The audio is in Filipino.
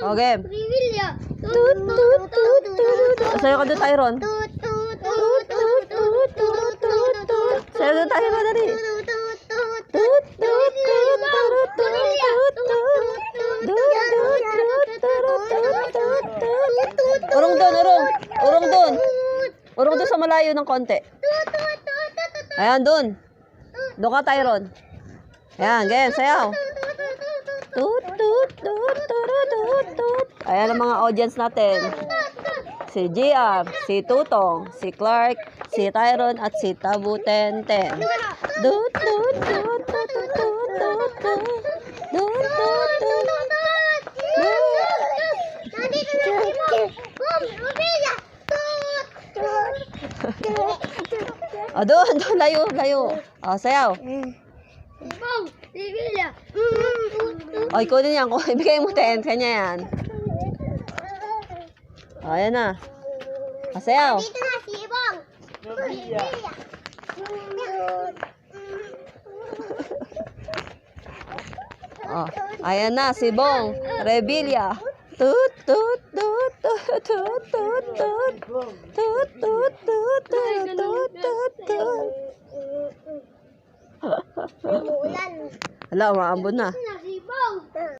O, game. Revilla. Tut, tut, tut, tut. Sayo ka doon, Tyron. Tut, tut, Tut, tut, tut, tut, tut, tut. Sayo doon, Tyron, dali. tut, tut, tut. Tut, tut, tut, tut, tut, tut, tut. Tut, tut, tut, tut, tut, tut. Urong doon, urong. Urong doon. Urong doon sa malayo ng konti. Ayan, doon. Doon ka, Tyron. Ayan, game, sayaw. Tut, tut, tut, tut, tut, tut. Ayan ang mga audience natin. Si GR, si Tutong, si Clark, si Tyron, at si Tabutenten. Tut, tut, tut, tut, tut, tut, tut, tut. Tut, tut, tut. Nandito na si Mom. Mom, Revilla. O, doon, doon, layo, layo. O, sayaw. Mom, Revilla. O, ikunin yan. Ibigay mo 10. Kanya yan. O, ayan na. O, sayaw. Dito na si Ibong. Revilla. O, ayan na, si Bong. Revilla. Tut, tut, tut, tut, tut, tut, tut. Tut, tut, tut, tut, tut, tut, tut. Ulan. Hala, umaambon na.